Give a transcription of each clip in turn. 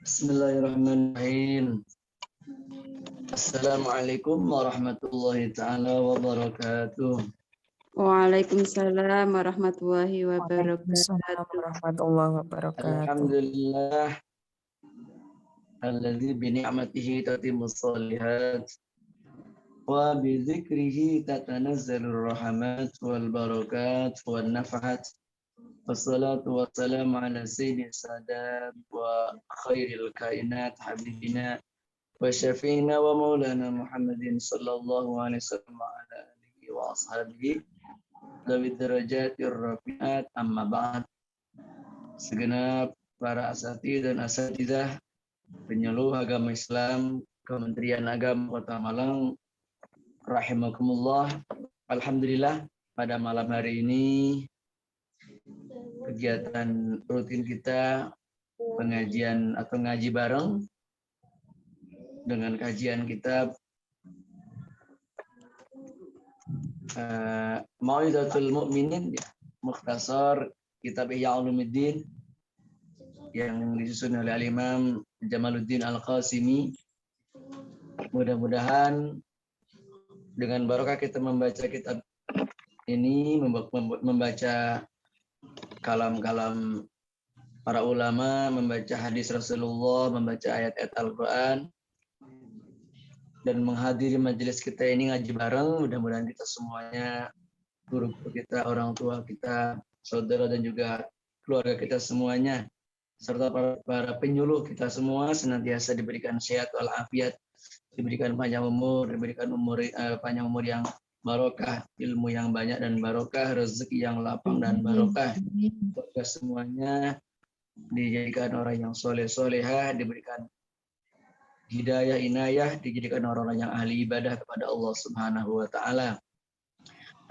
Bismillahirrahmanirrahim. Assalamualaikum warahmatullahi taala wabarakatuh. Waalaikumsalam warahmatullahi Waalaikumsalam wabarakatuh. warahmatullahi wabarakatuh. Alhamdulillah alladzi bi ni'matihi tatimmus shalihat wa bi dzikrihi tatanazzalur rahmat wal barakat wan nafahat. Wassalatu wassalamu ala sayyidis sadat wa khairil kainat habibina wa syafi'ina wa maulana Muhammadin sallallahu alaihi wasallam wa ala alihi wa ashabihi Dawid darajatir rafiat amma ba'd. Segenap para asatidz dan asatidzah penyuluh agama Islam Kementerian Agama Kota Malang rahimakumullah. Alhamdulillah pada malam hari ini kegiatan rutin kita pengajian atau ngaji bareng dengan kajian kitab Mau'izatul Mu'minin ya, mukhtasar kitab Ihya Ulumuddin yang disusun oleh Al-Imam Jamaluddin Al-Qasimi. Mudah-mudahan dengan barokah kita membaca kitab ini, membaca kalam-kalam para ulama, membaca hadis Rasulullah, membaca ayat-ayat Al-Quran, dan menghadiri majelis kita ini ngaji bareng. Mudah-mudahan kita semuanya, guru-guru kita, orang tua kita, saudara dan juga keluarga kita semuanya, serta para penyuluh kita semua senantiasa diberikan sehat walafiat, diberikan panjang umur, diberikan panjang umur yang barokah, ilmu yang banyak dan barokah, rezeki yang lapang dan barokah. Semoga semuanya dijadikan orang yang soleh-solehah, diberikan hidayah, inayah, dijadikan orang-orang yang ahli ibadah kepada Allah Subhanahu wa taala.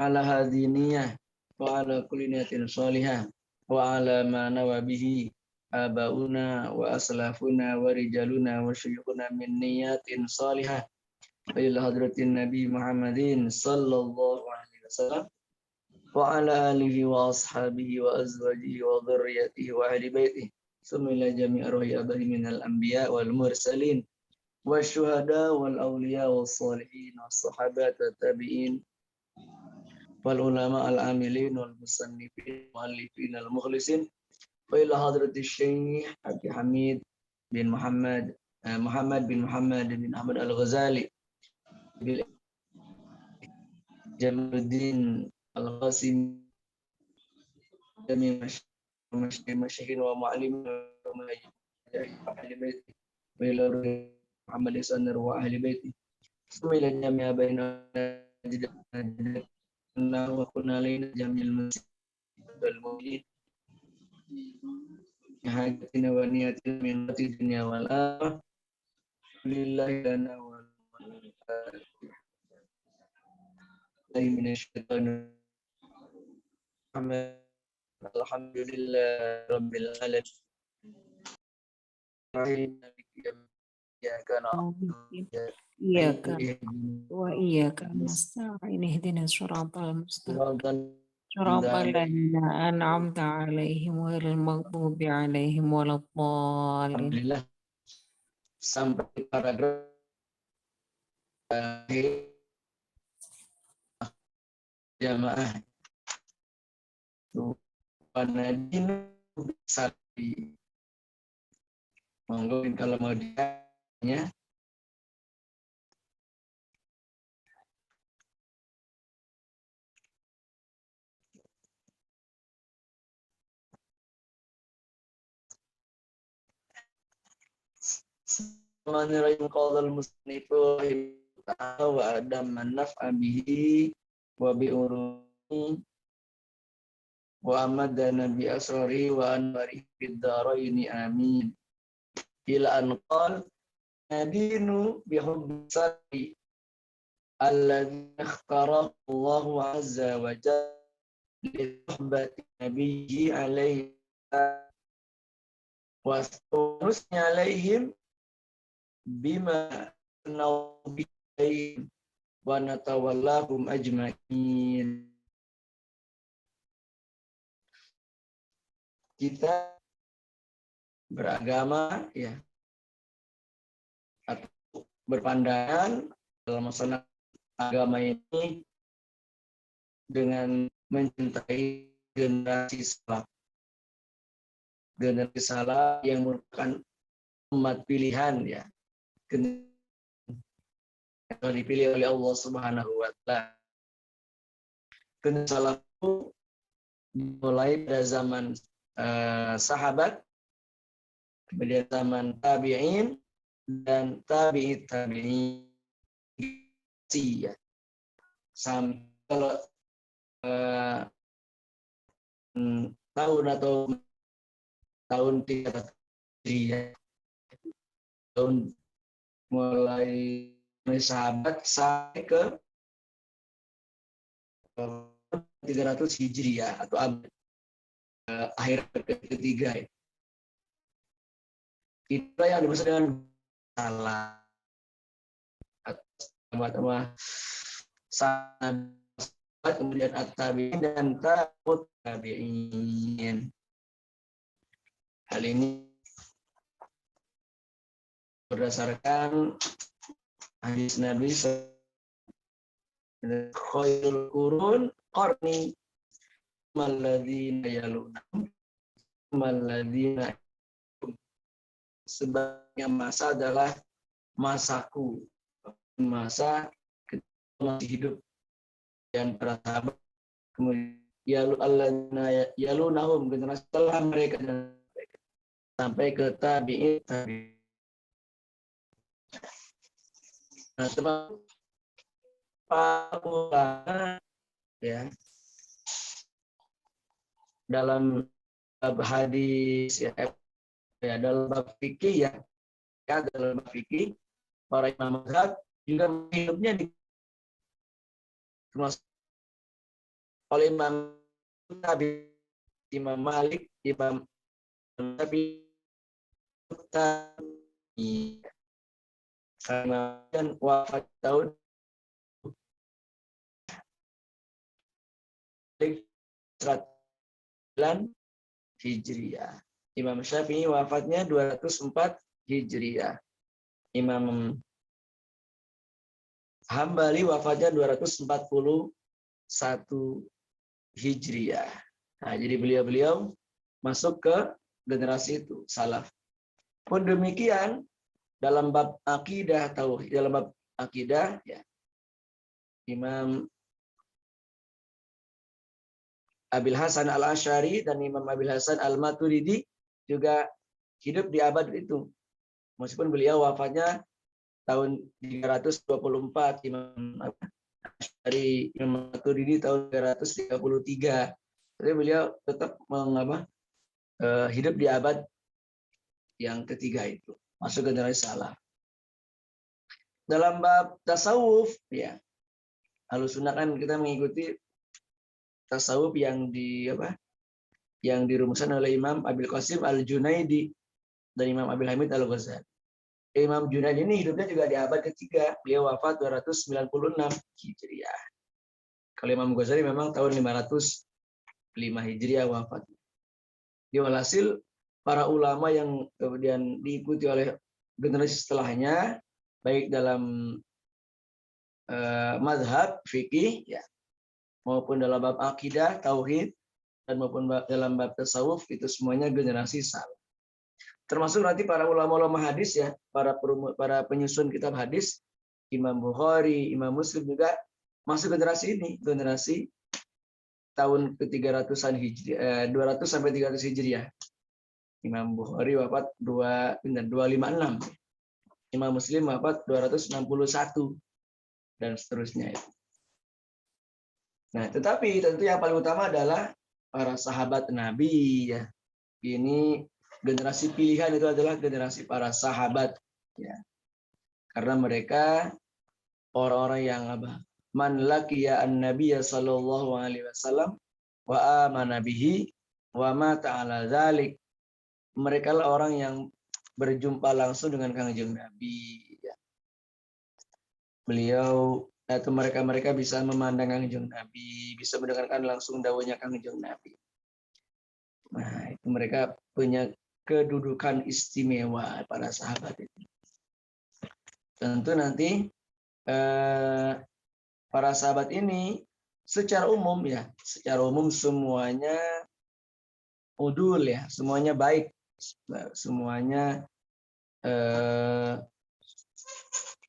Ala hadiniyah wa ala kulli niyatin shalihah wa ala ma nawa bihi abauna wa aslafuna wa rijaluna wa syuyukhuna min niyatin shalihah ila hadratin Nabi Muhammadin sallallahu alaihi wasallam wa ala alihi wa ashabihi wa azwajihi wa dhurriyyatihi wa ahli baitihi summa ila jami'i arwahi abahi minal anbiya wal mursalin والشهداء والأولياء والصالحين والصحابة والتابعين والعلماء العاملين والمصنفين والمؤلفين المخلصين وإلى حضرة الشيخ عبد الحميد بن محمد بن أحمد الغزالي جمال الدين القاسمي جميع المشايخين ومعلمين وإلى محمد صلى وأهل بيته ثم إلى جميع بين الله وكنا علينا جميع المسلمين والمؤمنين حاجتنا ونياتنا من الدنيا والآخرة لله لنا والله من الشيطان الحمد لله رب العالمين إياك وإياك نستعين اهدنا الصراط المستقيم صراط الذين أنعمت عليهم غير المغضوب عليهم ولا الضالين. Alhamdulillah sampai paragraf jamaah Wanadin Sapi. Monggo kalau mau ditanya. Bismillahirrahmanirrahim. Qala al-musnifu ta'ala wa adam an-naf'a bihi wa bi uruni wa amadana bi asrari wa anwari fid daraini amin. Ila an qala nadinu bi hubbi sari alladhi ikhtarahu Allah azza wa jalla li suhbati nabiyyi alaihi wa wasnusnya alaihim bima nabiyin wa natawallahum ajma'in. Kita beragama ya berpandangan dalam masalah agama ini dengan mencintai generasi salaf. Generasi salaf yang merupakan umat pilihan ya. Yang dipilih oleh Allah Subhanahu wa taala. Generasi salaf itu dimulai pada zaman sahabat, kemudian zaman tabi'in dan tabi'it tabi'in ya. Sampai kalau tahun atau tahun 300 ya. Tahun mulai sahabat sampai ke 300 Hijriah atau abad akhir ketiga. Itulah yang dimaksud dengan salah sama-sama sahabat, kemudian at-tabi'in dan tabi'ut tabi'in. Hal ini berdasarkan hadis Nabi khairul qurun qarni malladzina yalunahum malladzina, sebagai masa adalah masaku, masa ketika masih hidup dan para sahabat, kemudian yalunahum generasi setelah mereka sampai ke tabi'in. Nah, teman para ulama ya dalam bab hadis ya dalam bab fikih ya dalam bab fikih para imam mazhab juga hidupnya di termasuk oleh Imam Nabi, Imam Malik, Imam Nabi dan wafat tahun 9 Hijriah. Imam Syafi'i wafatnya 204 Hijriah. Imam Hambali wafatnya 241 Hijriah. Nah, jadi beliau-beliau masuk ke generasi itu, salaf. Pun demikian dalam bab akidah tauhid, dalam bab akidah ya, Imam Abil Hasan Al-Asy'ari dan Imam Abil Hasan Al-Maturidi juga hidup di abad itu. Meskipun beliau wafatnya tahun 324, Imam Asy'ari, Imam Maturidi tahun 333. Tapi beliau tetap hidup di abad yang ketiga itu, masuk generasi salaf. Dalam bab tasawuf ya, Ahlussunnah kan kita mengikuti tasawuf yang dirumuskan oleh Imam Abil Qasim Al-Junaidi dan Imam Abil Hamid Al-Ghazali. Imam Junaidi ini hidupnya juga di abad ketiga, beliau wafat 296 Hijriah. Kalau Imam Ghazali memang tahun 505 Hijriah wafat. Walhasil para ulama yang kemudian diikuti oleh generasi setelahnya, baik dalam mazhab fikih ya, maupun dalam bab akidah, tauhid, dan maupun dalam bab tasawuf, itu semuanya generasi salaf. Termasuk nanti para ulama-ulama hadis ya, para penyusun kitab hadis, Imam Bukhari, Imam Muslim juga masuk generasi ini, generasi tahun ke-300-an Hijriah, 200 sampai 300 Hijriah. Imam Bukhari wafat 256. Imam Muslim wafat 261 dan seterusnya itu. Nah, tetapi tentu yang paling utama adalah para sahabat Nabi ya. Ini generasi pilihan itu adalah generasi para sahabat ya. Karena mereka orang-orang yang man laqiya an-nabiyya sallallahu alaihi wasallam wa amana bihi wa mata ala dzalik. Mereka lah orang yang berjumpa langsung dengan Kangjeng Nabi ya. Beliau atau mereka bisa memandang Kangjeng Nabi, bisa mendengarkan langsung dawuhnya Kangjeng Nabi. Nah, itu mereka punya kedudukan istimewa para sahabat itu. Tentu nanti para sahabat ini secara umum semuanya udul ya, semuanya baik, semuanya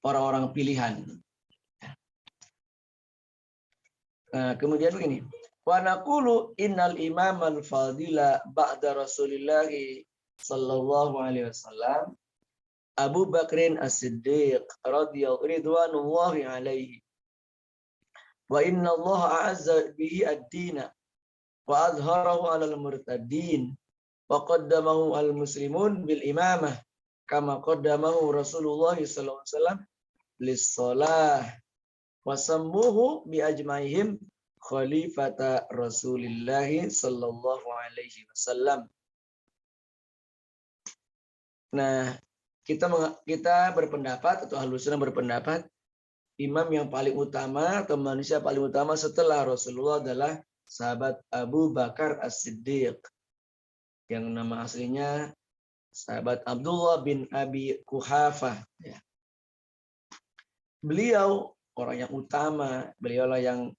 orang-orang pilihan. Kemudian begini, wa naqulu innal imam al-fadila ba'da Rasulillah sallallahu alaihi wasallam Abu Bakrin As-Siddiq radhiyallahu alaihi wa inna Allah a'azza bihi ad-dina wa azharahu 'alal murtadin wa qaddamahu al-muslimun bil imamah kama qaddamahu Rasulullah sallallahu alaihi wasallam lis-shalah wa sammuhu bi ajmaihim khalifata Rasulillah sallallahu alaihi wasallam. Nah, kita berpendapat atau Ahlus Sunnah berpendapat imam yang paling utama atau manusia paling utama setelah Rasulullah adalah sahabat Abu Bakar As-Siddiq yang nama aslinya sahabat Abdullah bin Abi Quhafah. Ya. Beliau orang yang utama, beliaulah yang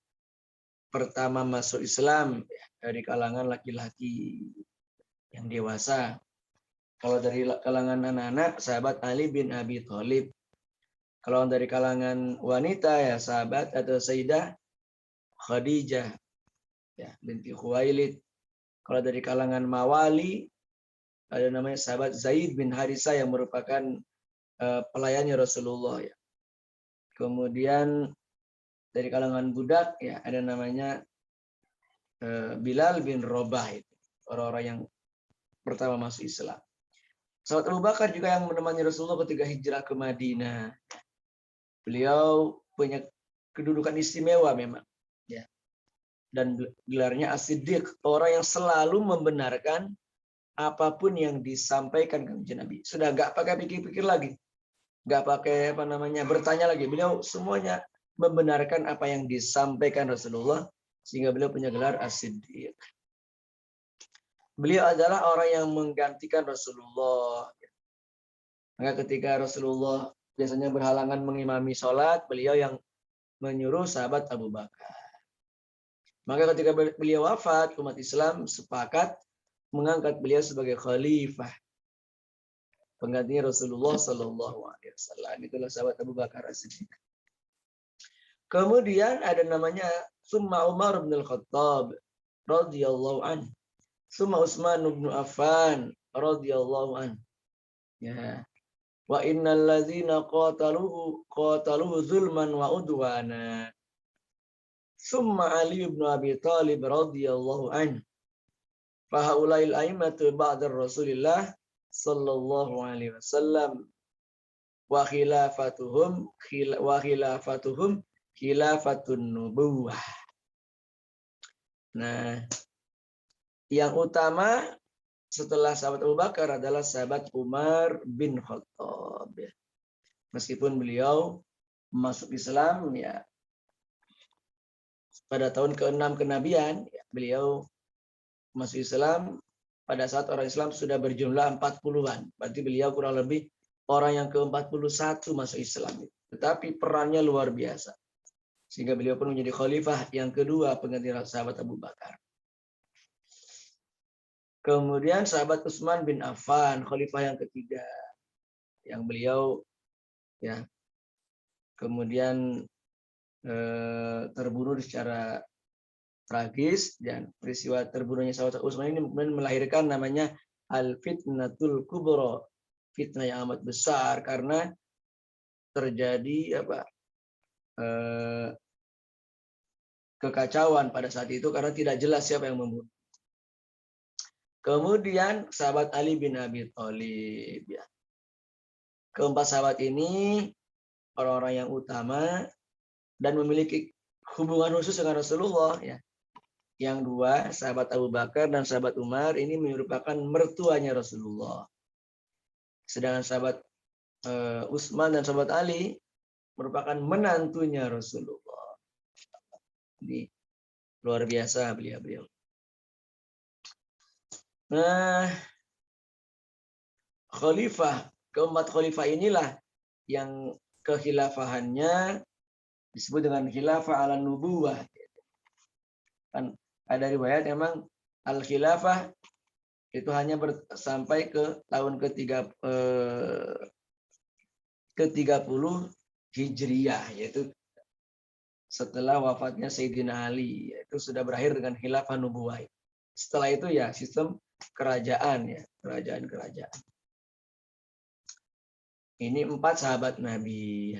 pertama masuk Islam ya, dari kalangan laki-laki yang dewasa. Kalau dari kalangan anak-anak, sahabat Ali bin Abi Thalib. Kalau dari kalangan wanita ya sahabat atau Sayyidah Khadijah ya binti Khuwailid. Kalau dari kalangan mawali ada namanya sahabat Zaid bin Harisa yang merupakan pelayannya Rasulullah ya. Kemudian dari kalangan budak ya ada namanya Bilal bin Rabah itu orang-orang yang pertama masuk Islam. Sahabat Abu Bakar juga yang menemani Rasulullah ketika hijrah ke Madinah. Beliau punya kedudukan istimewa memang ya. Dan gelarnya As-Siddiq, orang yang selalu membenarkan apapun yang disampaikan ke Nabi. Sudah enggak pakai pikir-pikir lagi. Enggak pakai bertanya lagi. Beliau semuanya membenarkan apa yang disampaikan Rasulullah sehingga beliau punya gelar As-Siddiq. Beliau adalah orang yang menggantikan Rasulullah. Maka ketika Rasulullah biasanya berhalangan mengimami sholat, beliau yang menyuruh sahabat Abu Bakar. Maka ketika beliau wafat, umat Islam sepakat mengangkat beliau sebagai khalifah, penggantinya Rasulullah Sallallahu Alaihi Wasallam. Itulah sahabat Abu Bakar As-Siddiq. Kemudian ada namanya Summa Umar bin Al-Khattab radhiyallahu anhu. Summa Utsman bin Affan radhiyallahu anhu. Ya. Wa innal ladzina qataluhu zulman wa udwana. Summa Ali bin Abi Thalib radhiyallahu anhu. Fa haulail a'immatu ba'da Rasulillah sallallahu alaihi wasallam wa khilafatuhum khilafatun nubuwah. Nah, yang utama setelah sahabat Abu Bakar adalah sahabat Umar bin Khattab. Meskipun beliau masuk Islam ya pada tahun ke-6 kenabian, ya, beliau masuk Islam pada saat orang Islam sudah berjumlah 40-an. Berarti beliau kurang lebih orang yang ke-41 masuk Islam. Tetapi perannya luar biasa. Sehingga beliau pun menjadi khalifah yang kedua pengganti sahabat Abu Bakar. Kemudian sahabat Utsman bin Affan, khalifah yang ketiga, yang beliau ya kemudian terbunuh secara tragis, dan peristiwa terbunuhnya sahabat Utsman ini kemudian melahirkan namanya al-fitnatul kubra, fitnah yang amat besar karena terjadi kekacauan pada saat itu karena tidak jelas siapa yang membunuh. Kemudian sahabat Ali bin Abi Thalib ya. Keempat sahabat ini orang-orang yang utama dan memiliki hubungan khusus dengan Rasulullah ya. Yang dua, sahabat Abu Bakar dan sahabat Umar ini merupakan mertuanya Rasulullah. Sedangkan sahabat Utsman dan sahabat Ali merupakan menantunya Rasulullah. Jadi luar biasa beliau. Nah, keempat khalifah inilah yang kekhilafahannya disebut dengan khilafah ala nubuwah. Kan ada riwayat memang al-khilafah itu hanya sampai ke tahun ke-30 Hijriyah, yaitu setelah wafatnya Sayyidina Ali, itu sudah berakhir dengan khilafah nubuwah. Setelah itu ya sistem kerajaan ya, kerajaan. Ini 4 sahabat Nabi.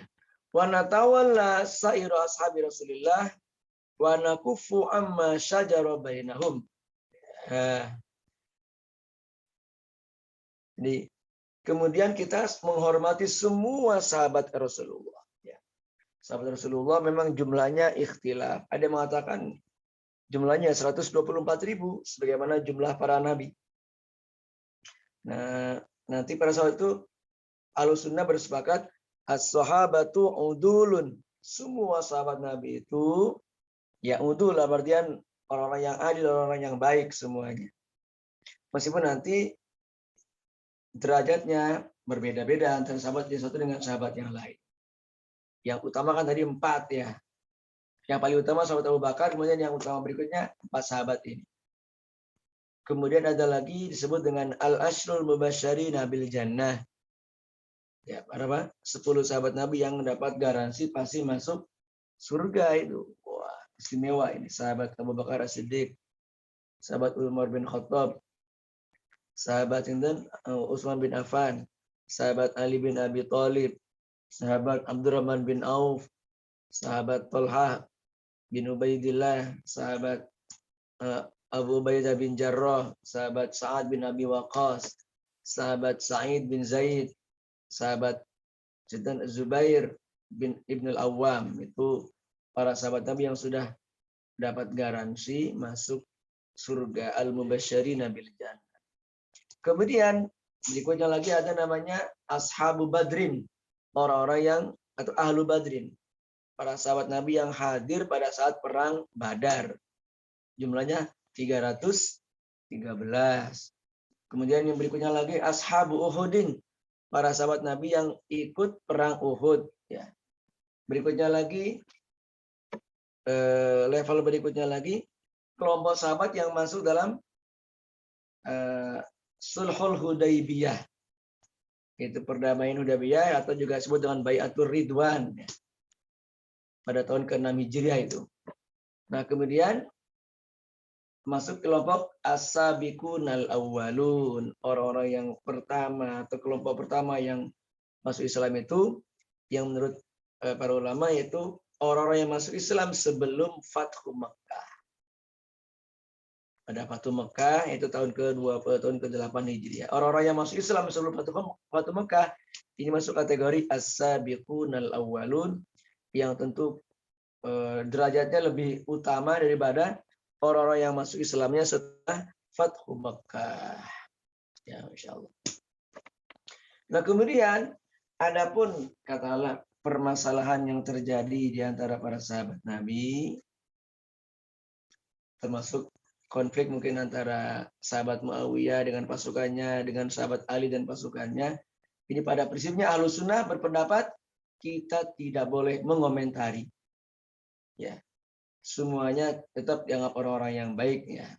Wa natawalla sa'iru ashabi Rasulillah wa nakuffu amma syajara bainahum. Jadi kemudian kita menghormati semua sahabat Rasulullah. Ya. Sahabat Rasulullah memang jumlahnya ikhtilaf. Ada yang mengatakan jumlahnya 124.000 sebagaimana jumlah para nabi. Nah, nanti pada saat itu Ahlussunnah bersepakat as-sahabatu udulun. Semua sahabat Nabi itu ya udul, artian orang-orang yang adil, orang-orang yang baik semuanya. Meskipun nanti derajatnya berbeda-beda antara sahabat yang satu dengan sahabat yang lain. Yang utama kan tadi 4 ya. Yang paling utama sahabat Abu Bakar, kemudian yang utama berikutnya 4 sahabat ini. Kemudian ada lagi disebut dengan al-ashrul mubasysyirina bil jannah. Ya, apa? 10 sahabat Nabi yang mendapat garansi pasti masuk surga itu. Wah, istimewa ini. Sahabat Abu Bakar As-Siddiq, sahabat Umar bin Khattab, sahabat Utsman bin Affan, sahabat Ali bin Abi Thalib, sahabat Abdurrahman bin Auf, sahabat Talha bin Ubaidillah, sahabat Abu Ubaidah bin Jarrah, sahabat Sa'ad bin Abi Waqqas, sahabat Sa'id bin Zaid, sahabat Zubair bin Ibn al-Awwam. Itu para sahabat Nabi yang sudah dapat garansi masuk surga, al-mubasysyirina bil jannah. Kemudian berikutnya lagi ada namanya ashabu badrin, orang-orang yang atau ahlu badrin, para sahabat Nabi yang hadir pada saat perang Badar. Jumlahnya 313. Kemudian yang berikutnya lagi ashabu Uhudin, para sahabat Nabi yang ikut perang Uhud. Ya. Berikutnya lagi, level berikutnya lagi, kelompok sahabat yang masuk dalam Sulhul Hudaybiyah. Itu perdamaian Hudaybiyah atau juga disebut dengan Bai'atur Ridwan. Ya. Pada tahun ke-6 Hijriah itu. Nah kemudian masuk kelompok as-sabiqunal awwalun, orang-orang yang pertama atau kelompok pertama yang masuk Islam itu yang menurut para ulama yaitu orang-orang yang masuk Islam sebelum Fathu Mekkah. Pada Fathu Mekkah itu tahun ke-8 Hijriah. Orang-orang yang masuk Islam sebelum Fathu Mekkah ini masuk kategori as-sabiqunal awwalun yang tentu derajatnya lebih utama daripada orang-orang yang masuk Islamnya setelah Fathu Mekkah. Ya, insyaallah. Nah, kemudian adapun katakanlah permasalahan yang terjadi di antara para sahabat Nabi, termasuk konflik mungkin antara sahabat Muawiyah dengan pasukannya, dengan sahabat Ali dan pasukannya. Ini pada prinsipnya Ahlussunnah berpendapat kita tidak boleh mengomentari. Ya. Semuanya tetap dianggap orang-orang yang baik ya.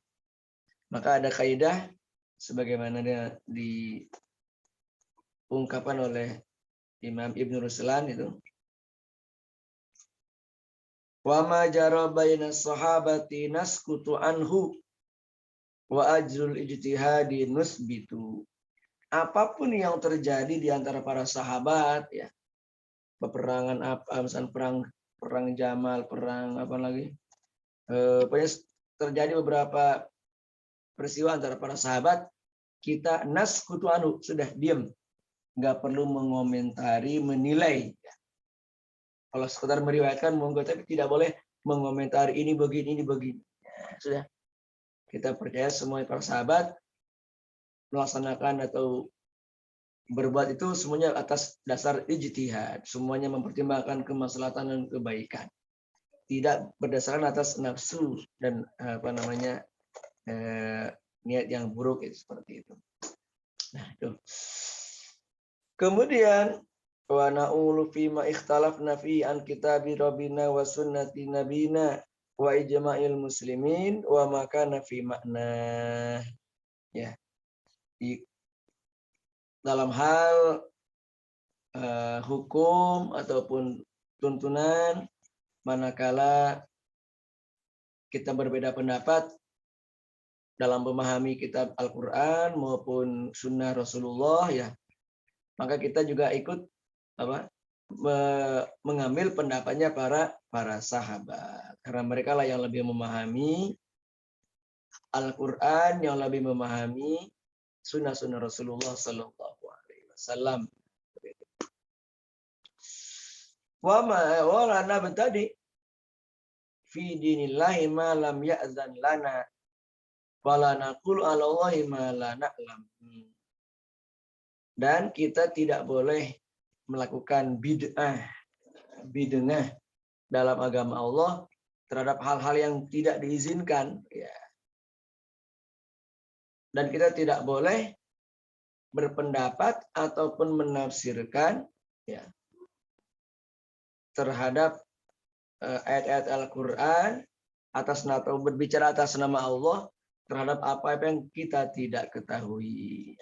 Maka ada kaidah sebagaimana diungkapkan oleh Imam Ibn Ruslan itu. Wa ma jara bainas sahabati naskutu anhu wa ajrul ijtihadi nusbitu. Apapun yang terjadi di antara para sahabat ya. Peperangan apa, misalnya perang Jamal, perang apa lagi? Pokoknya terjadi beberapa peristiwa antara para sahabat, kita naskutu anu, sudah diam, nggak perlu mengomentari, menilai. Kalau sekedar meriwayatkan monggo, tapi tidak boleh mengomentari ini begini, ini begini. Ya, sudah, kita percaya semua para sahabat melaksanakan atau berbuat itu semuanya atas dasar ijtihad, semuanya mempertimbangkan kemaslahatan dan kebaikan, tidak berdasarkan atas nafsu dan niat yang buruk itu seperti itu. Nah, itu. Kemudian wa na'ulu fima ikhtalafna fi an kitabi rabbina wa sunnati nabina wa ijma'il muslimin wa ma kana fi makna. Ya. Dalam hal hukum ataupun tuntunan, manakala kita berbeda pendapat dalam memahami kitab Al-Quran maupun sunnah Rasulullah, ya, maka kita juga ikut mengambil pendapatnya para sahabat, karena mereka lah yang lebih memahami Al-Quran, yang lebih memahami sunnah-sunnah Rasulullah Sallallahu Alaihi Wasallam. Wa lana tadi fi dinillahi ma lam ya'zan lana wala naqul 'ala Allahi ma la na'lam. Dan kita tidak boleh melakukan bid'ah dalam agama Allah terhadap hal-hal yang tidak diizinkan, ya. Dan kita tidak boleh berpendapat ataupun menafsirkan, ya, terhadap ayat-ayat Al-Quran atau berbicara atas nama Allah terhadap apa yang kita tidak ketahui.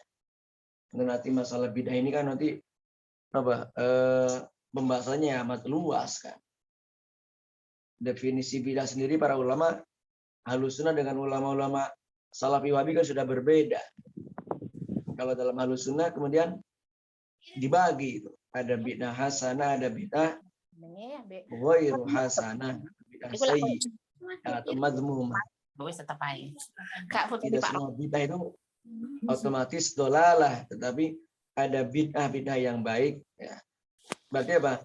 Nanti masalah bid'ah ini kan nanti pembahasannya amat luas kan. Definisi bid'ah sendiri para ulama Ahlussunnah dengan ulama-ulama Salafi Wahabi kan sudah berbeda. Kalau dalam Ahlussunnah kemudian dibagi itu. Ada bid'ah hasanah, ada bid'ah ghairu hasanah, bid'ah sayyi'ah atau madzmumah. Tidak semua bid'ah itu otomatis dolalah, tetapi ada bid'ah yang baik, ya. Berarti apa?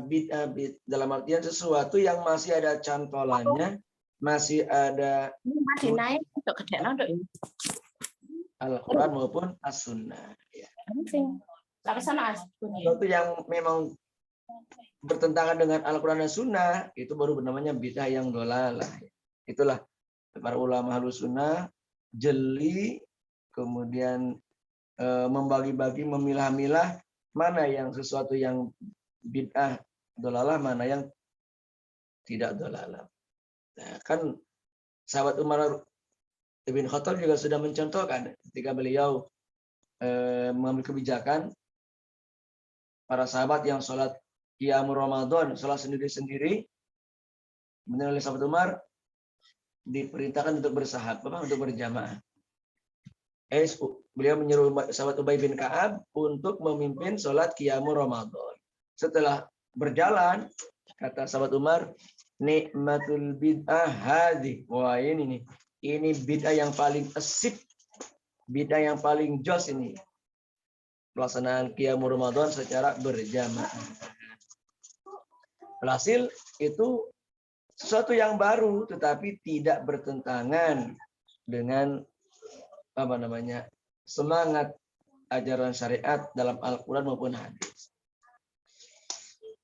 Bid'ah dalam artian sesuatu yang masih ada cantolannya, masih ada Al-Quran maupun As-Sunnah, ya. Sesuatu yang memang bertentangan dengan Al-Quran dan Sunnah, itu baru namanya bid'ah yang dolalah. Itulah para ulama Ahlussunnah jeli, kemudian membagi-bagi, memilah-milah mana yang sesuatu yang bid'ah dolalah, mana yang tidak dolalah. Nah, kan sahabat Umar bin Khattab juga sudah mencontohkan ketika beliau mengambil kebijakan para sahabat yang sholat qiyamul Ramadan, sholat sendiri-sendiri, kemudian oleh sahabat Umar diperintahkan untuk untuk berjamaah. Beliau menyuruh sahabat Ubay bin Ka'ab untuk memimpin sholat qiyamul Ramadan. Setelah berjalan, kata sahabat Umar, nikmatul bid'ah hadhi. Wah, ini nih. Ini bid'ah yang paling asik, bid'ah yang paling jos ini. Pelaksanaan qiyamul Ramadan secara berjamaah. Hasil itu sesuatu yang baru, tetapi tidak bertentangan dengan semangat ajaran syariat dalam Al-Quran maupun hadis.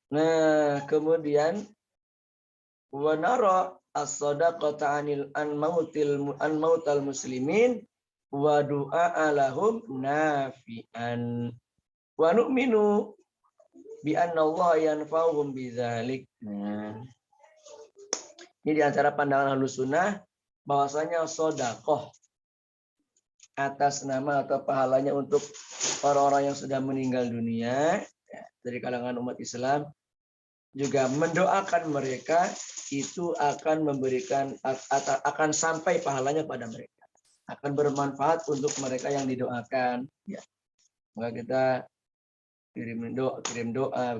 Nah, kemudian wa nara as-sadaqata an mautal muslimin wa du'a lahum nafi'an wa nu'minu bi anna Allah yanfa'uhum bidzalik. Nah, ini di antara pandangan Ahlussunnah bahwasanya sedekah atas nama atau pahalanya untuk orang-orang yang sudah meninggal dunia, ya, dari kalangan umat Islam, juga mendoakan mereka, itu akan akan sampai pahalanya pada mereka, akan bermanfaat untuk mereka yang didoakan, ya. Maka kita kirim doa,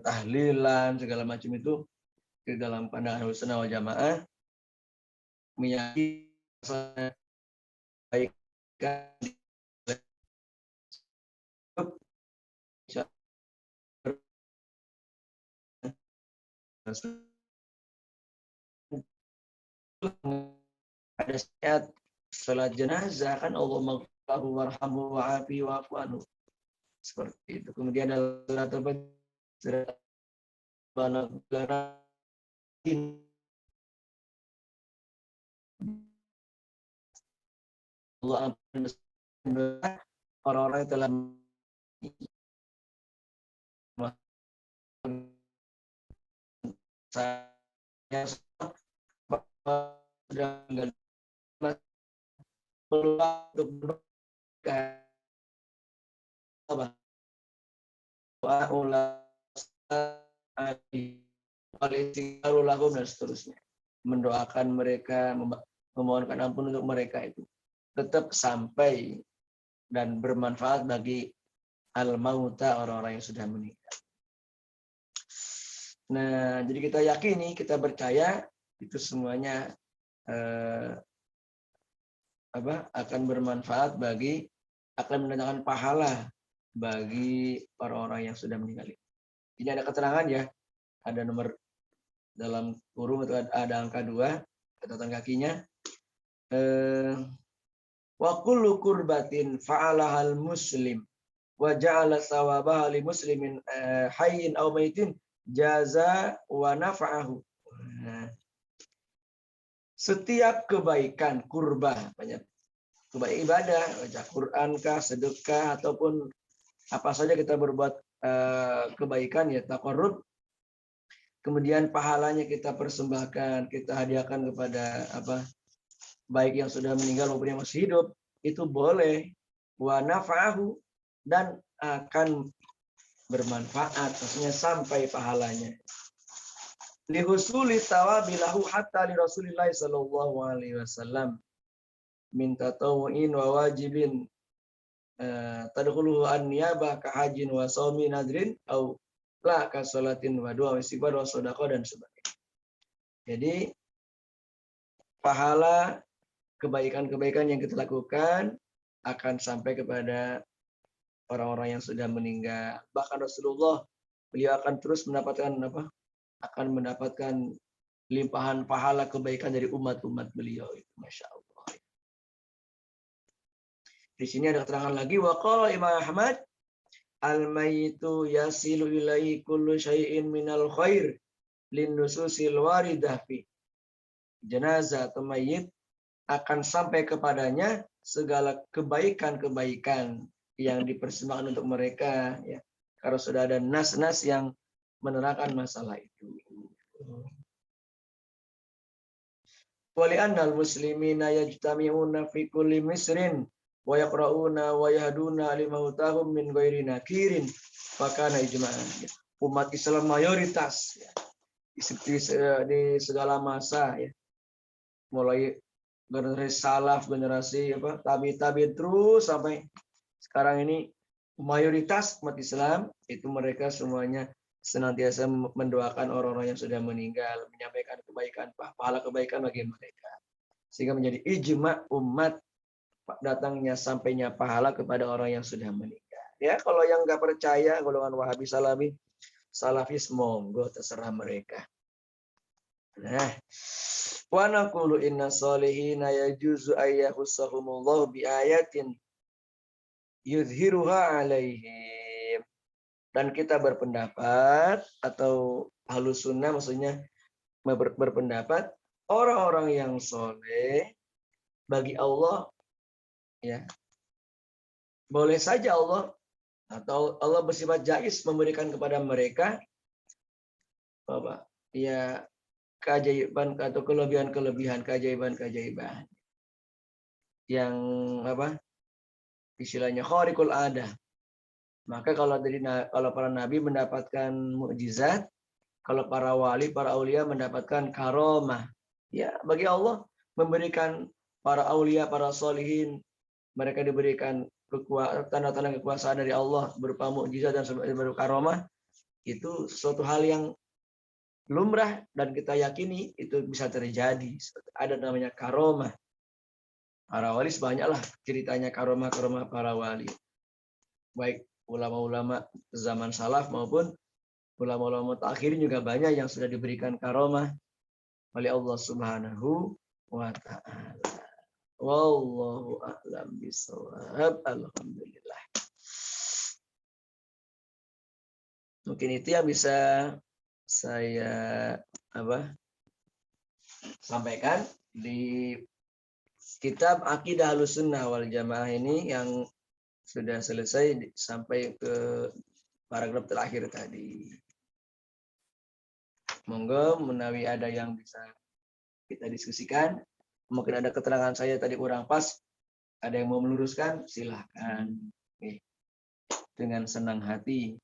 tahlilan segala macam itu di dalam pandangan Ahlussunnah wal Jamaah meyakini baik ada saat salat jenazah kan Allah maghfirhu warhamhu wa'afi wa'fu anhu, seperti itu. Kemudian ada surat Allah orang-orang yang telah saya sudah peluang untuk berbuka dan seterusnya, mendoakan mereka, memohonkan ampun untuk mereka itu tetap sampai dan bermanfaat bagi al-mauta, orang-orang yang sudah meninggal. Nah, jadi kita yakini, kita percaya itu semuanya akan bermanfaat bagi, akan mendatangkan pahala bagi orang-orang yang sudah meninggal. Ini ada keterangan ya, ada nomor dalam kurung itu ada angka 2 catatan kakinya. Wa kullu kurbatin fa'alahal muslim wa ja'ala sawabaha li muslimin hayyin aw maitin jaza wa nafa'ahu. Setiap kebaikan kurbah, banyak kebaikan ibadah, baca Quran kah, sedekah ataupun apa saja kita berbuat kebaikan ya taqarrub, kemudian pahalanya kita persembahkan, kita hadiahkan kepada baik yang sudah meninggal maupun yang masih hidup, itu boleh wa nafa'ahu, dan akan bermanfaat, maksudnya sampai pahalanya. Lihusuli tawabilahu hatta li Rasulillah sallallahu alaihi wasallam min tatawu'in wa wajibin tadkhuluhu an-niyabah ka hajin wa shaumi nadrin au la ka salatin wa du'a wa istighfar wa shadaqah dan sebagainya. Jadi pahala kebaikan-kebaikan yang kita lakukan akan sampai kepada orang-orang yang sudah meninggal. Bahkan Rasulullah, beliau akan terus mendapatkan akan mendapatkan limpahan pahala kebaikan dari umat-umat beliau itu, Masya Allah. Di sini ada keterangan lagi, wa qala Imam Ahmad, al-mayyitu yasilu ilaihi kullu syai'in minal khair lin nususil waridah fi. Jenazah atau mayit akan sampai kepadanya segala kebaikan-kebaikan yang dipersembahkan untuk mereka ya. Karena sudah ada nas-nas yang menerangkan masalah itu. Wali annal muslimina yajtami'una fi kulli misrin wa yaqra'una wa yahduna limautahum min ghairi nakirin fakana ijma'an. Umat Islam mayoritas ya, di segala masa ya, mulai generasi salaf, generasi tabi terus sampai sekarang ini, mayoritas umat Islam itu mereka semuanya senantiasa mendoakan orang-orang yang sudah meninggal, menyampaikan kebaikan, pahala kebaikan bagi mereka. Sehingga menjadi ijma umat datangnya sampainya pahala kepada orang yang sudah meninggal. Ya, kalau yang nggak percaya golongan Wahabi Salafis monggo terserah mereka. Nah, wa naqulu inna salihina yajuzu ayyahussahumullahu bi ayatin yuzhiruha alaihim. Dan kita berpendapat, atau Ahlus Sunnah maksudnya berpendapat, orang-orang yang soleh bagi Allah ya, boleh saja Allah atau Allah bersifat jaiz memberikan kepada mereka ya keajaiban atau kelebihan keajaiban yang istilahnya khariqul adah. Maka kalau para nabi mendapatkan mukjizat, kalau para wali, para aulia mendapatkan karomah. Ya, bagi Allah memberikan para aulia, para solihin, mereka diberikan tanda-tanda kekuasaan dari Allah berupa mukjizat dan berupa karomah. Itu suatu hal yang lumrah dan kita yakini itu bisa terjadi. Ada namanya karomah. Para wali banyaklah ceritanya karomah para wali. Baik ulama-ulama zaman salaf maupun ulama-ulama takhirin juga banyak yang sudah diberikan karomah oleh Allah Subhanahu wa ta'ala. Wallahu a'lam bishawab. Alhamdulillah. Mungkin itu yang bisa saya sampaikan di kitab Aqidah Ahlussunnah wal Jamaah ini, yang sudah selesai sampai ke paragraf terakhir tadi. Monggo menawi ada yang bisa kita diskusikan. Mungkin ada keterangan saya tadi kurang pas. Ada yang mau meluruskan? Silahkan. Oke. Dengan senang hati.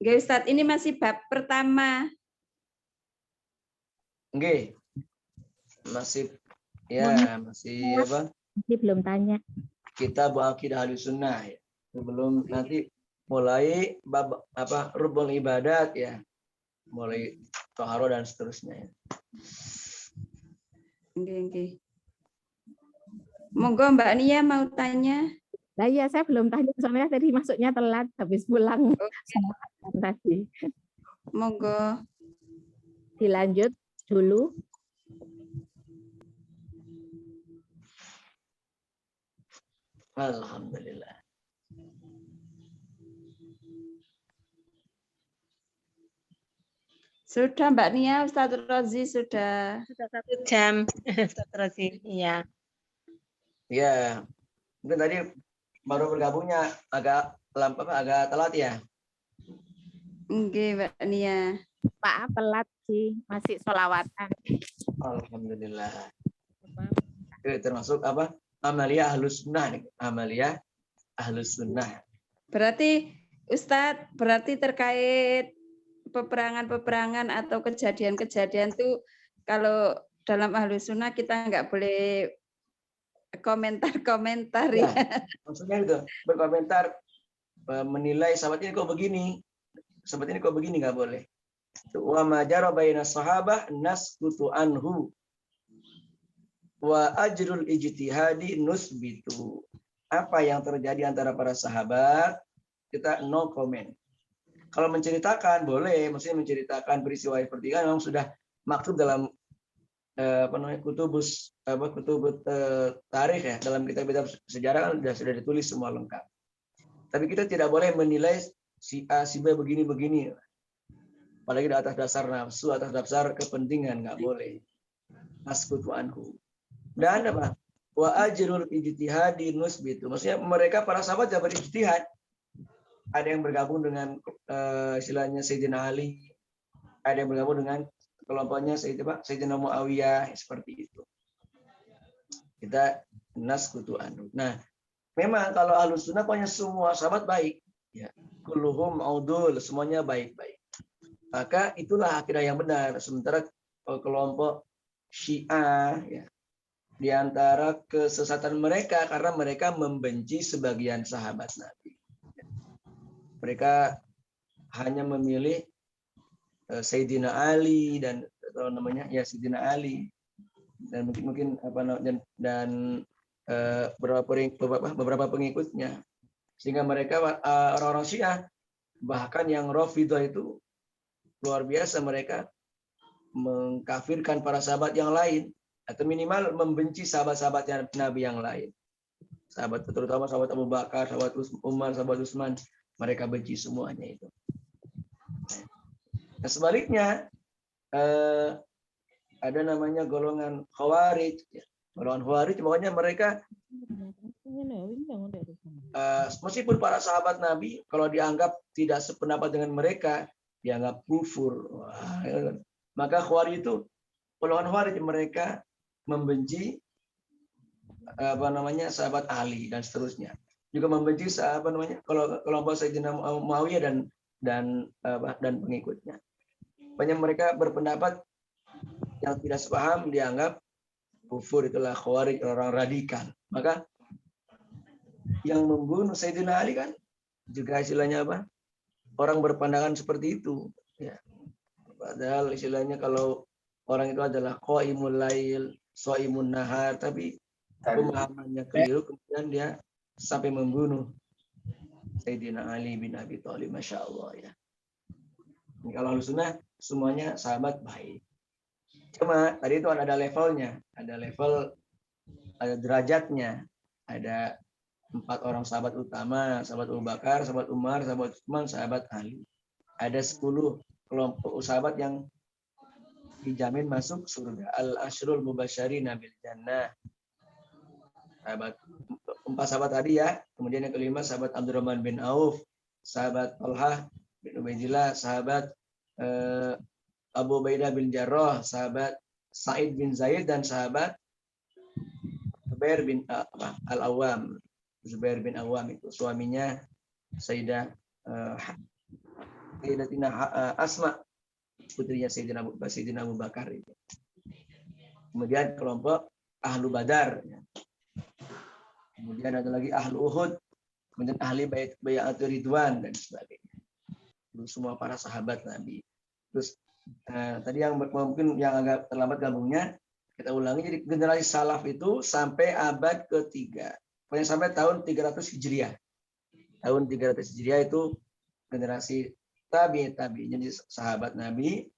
Oke, Ustadz, ini masih bab pertama. Oke. Masih masih apa? Masih belum tanya. Kita Aqidah Ahlussunnah ya. Sebelum nanti mulai bab apa rukun ibadat ya. Mulai toharo dan seterusnya ya. Oke. Monggo Mbak Nia mau tanya. Nah, iya, saya belum tanya soalnya tadi masuknya telat habis pulang tadi. Monggo. Dilanjut dulu. Alhamdulillah. Sudah Mbak Nia, Ustadz Rozi sudah. Sudah 1 jam, Ustadz Rozi. Iya. Ya, mungkin tadi baru bergabungnya agak telat ya. Oke, Mbak Nia. Maaf telat sih, masih sholawatan. Alhamdulillah. Itu termasuk apa? Amalia Ahlus Sunnah nih. Amalia Ahlus Sunnah. Berarti Ustadz, berarti terkait peperangan-peperangan atau kejadian-kejadian itu kalau dalam Ahlus Sunnah kita nggak boleh komentar-komentar ya. Maksudnya itu berkomentar, menilai sahabat ini kok begini, sahabat ini kok begini, nggak boleh. Wa ma jara baina sahabah naskutu anhu wa ajrul ijtihadi nusbitu. Apa yang terjadi antara para sahabat kita no comment. Kalau menceritakan boleh, maksudnya menceritakan peristiwa seperti kan memang sudah maktub dalam kutubus tarikh ya, dalam kitab-kitab sejarah kan sudah ditulis semua lengkap. Tapi kita tidak boleh menilai si A si B begini-begini. Apalagi di atas dasar nafsu, atas dasar kepentingan, nggak boleh. Naskutu anhu. Dan apa? Wa ajrul ijtihadi nusbitu. Maksudnya mereka para sahabat yang berijtihad. Ada yang bergabung dengan istilahnya Sayyidina Ali, ada yang bergabung dengan kelompoknya Sayyidina Muawiyah, seperti itu. Kita naskutu anhu. Nah, memang kalau Ahlus Sunnah pokoknya semua sahabat baik, ya. Kulluhum audul, semuanya baik-baik. Maka itulah akidah yang benar. Sementara kelompok Syiah, ya, di antara kesesatan mereka karena mereka membenci sebagian sahabat Nabi. Mereka hanya memilih Sayyidina Ali dan Sayyidina Ali dan mungkin beberapa pengikutnya, sehingga mereka orang-orang Syiah bahkan yang Rafidhah itu luar biasa, mereka mengkafirkan para sahabat yang lain atau minimal membenci sahabat-sahabat Nabi yang lain, sahabat terutama sahabat Abu Bakar, sahabat Umar, sahabat Utsman. Mereka benci semuanya itu. Nah, sebaliknya ada namanya golongan Khawarij. Golongan Khawarij pokoknya mereka meskipun para sahabat Nabi kalau dianggap tidak sependapat dengan mereka dianggap kufur. Wah, maka Khawarij itu golongan Khawarij mereka membenci sahabat Ali dan seterusnya. Juga membenci kelompok Sayyidina Muawiyah dan pengikutnya. Banyak mereka berpendapat yang tidak sepaham dianggap kufur, itulah Khawarij, orang radikal. Maka yang membunuh Sayyidina Ali kan juga istilahnya apa? Orang berpandangan seperti itu. Ya. Padahal istilahnya kalau orang itu adalah qaimul lail, shaimun nahar, tapi pemahamannya keliru, kemudian dia sampai membunuh Sayyidina Ali bin Abi Thalib, Masya Allah ya. Ini kalau Ahlus Sunnah semuanya sahabat baik. Cuma tadi itu ada levelnya, ada level, ada derajatnya, ada 4 orang sahabat utama, sahabat Abu Bakar, sahabat Umar, sahabat Utsman, sahabat Ali. Ada 10 kelompok sahabat yang dijamin masuk surga. Al-Ashrul Mubasysyirin bil Jannah. Sahabat 4 sahabat tadi ya. Kemudian yang kelima sahabat Abdurrahman bin Auf, sahabat Talhah bin Ubaidillah, sahabat Abu Ubaidah bin Jarrah, sahabat Sa'id bin Zaid, dan sahabat Zubair bin Al-Awwam. Zubair bin Awam itu suaminya Sayyidatina Asma, putrinya Sayyidina Abu Bakar itu. Kemudian kelompok Ahlu Badar. Kemudian ada lagi Ahlu Uhud, kemudian Ahli Bai'atul Ridwan dan sebagainya. Itu semua para sahabat Nabi. Terus tadi yang mungkin yang agak terlambat gabungnya, kita ulangi. Jadi generasi salaf itu sampai abad ketiga. Pokoknya sampai tahun 300 Hijriah. Tahun 300 Hijriah itu generasi tabi'in. Jadi sahabat Nabi,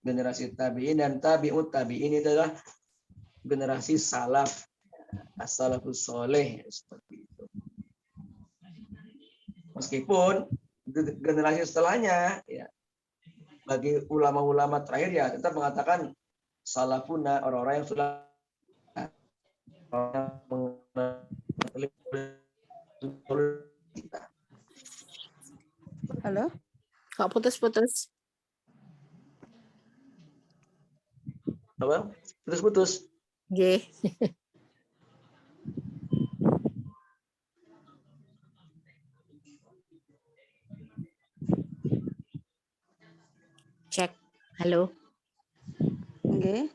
generasi tabi'in, dan tabi'ut tabi'in itu adalah generasi salaf. As-salafus soleh, seperti itu. Meskipun generasi setelahnya, ya, bagi ulama-ulama terakhir ya tetap mengatakan salafuna, orang-orang yang sudah Halo? Kok putus-putus? Apa? Putus-putus. Nggih. Cek. Halo. Nggih.